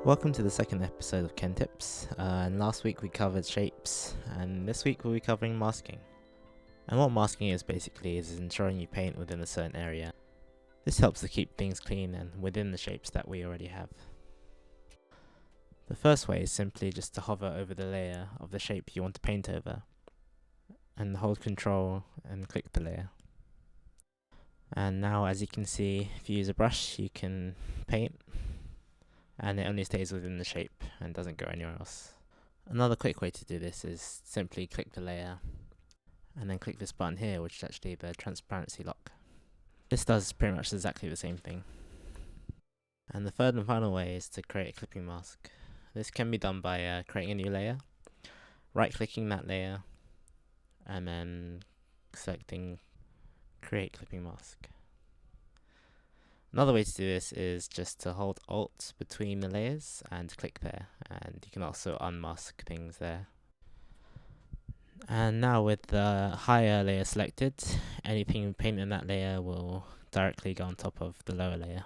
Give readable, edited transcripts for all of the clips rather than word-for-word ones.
Welcome to the second episode of Kentips, and last week we covered shapes, and this week we'll be covering masking. And what masking is basically is ensuring you paint within a certain area. This helps to keep things clean and within the shapes that we already have. The first way is simply just to hover over the layer of the shape you want to paint over, and hold Control and click the layer. And now, as you can see, if you use a brush you can paint, and it only stays within the shape and doesn't go anywhere else. Another quick way to do this is simply click the layer and then click this button here, which is actually the transparency lock. This does pretty much exactly the same thing. And the third and final way is to create a clipping mask. This can be done by creating a new layer, right clicking that layer, and then selecting create clipping mask. Another way to do this is just to hold Alt between the layers and click there, and you can also unmask things there. And now with the higher layer selected, anything painted in that layer will directly go on top of the lower layer.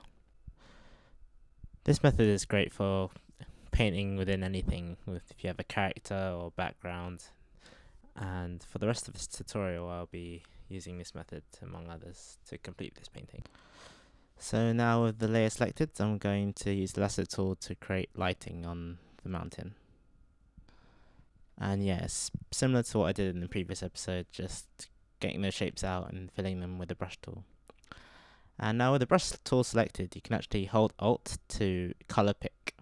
This method is great for painting within anything, if you have a character or background, and for the rest of this tutorial I'll be using this method among others to complete this painting. So now with the layer selected, I'm going to use the lasso tool to create lighting on the mountain. And yes, similar to what I did in the previous episode, just getting those shapes out and filling them with the brush tool. And now with the brush tool selected, you can actually hold Alt to color pick.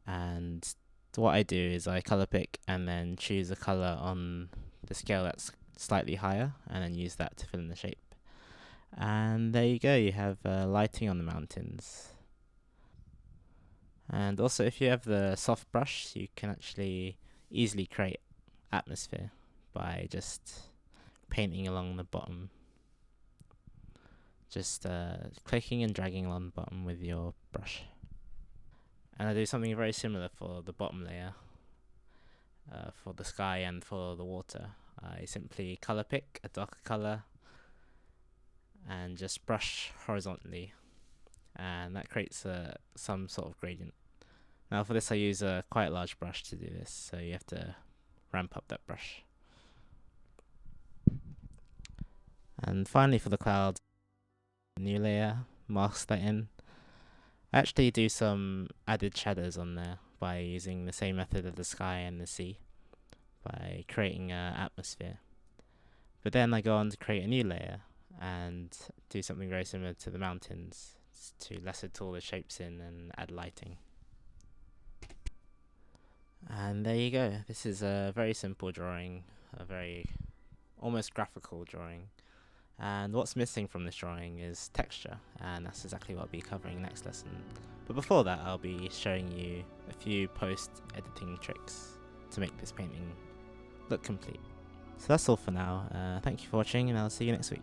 And what I do is I color pick and then choose a color on the scale that's slightly higher, and then use that to fill in the shape. And there you go, you have lighting on the mountains. And also, if you have the soft brush, you can actually easily create atmosphere by just painting along the bottom. Just clicking and dragging along the bottom with your brush. And I do something very similar for the bottom layer, for the sky and for the water. I simply color pick a darker color and just brush horizontally, and that creates some sort of gradient. Now for this I use a quite large brush to do this, so you have to ramp up that brush. And finally for the cloud, new layer, mask that in. I actually do some added shadows on there by using the same method of the sky and the sea, by creating an atmosphere. But then I go on to create a new layer and do something very similar to the mountains, to lasso tool the shapes in and add lighting. And there you go. This is a very simple drawing, a very almost graphical drawing. And what's missing from this drawing is texture, and that's exactly what I'll be covering next lesson. But before that, I'll be showing you a few post-editing tricks to make this painting look complete. So that's all for now. Thank you for watching, and I'll see you next week.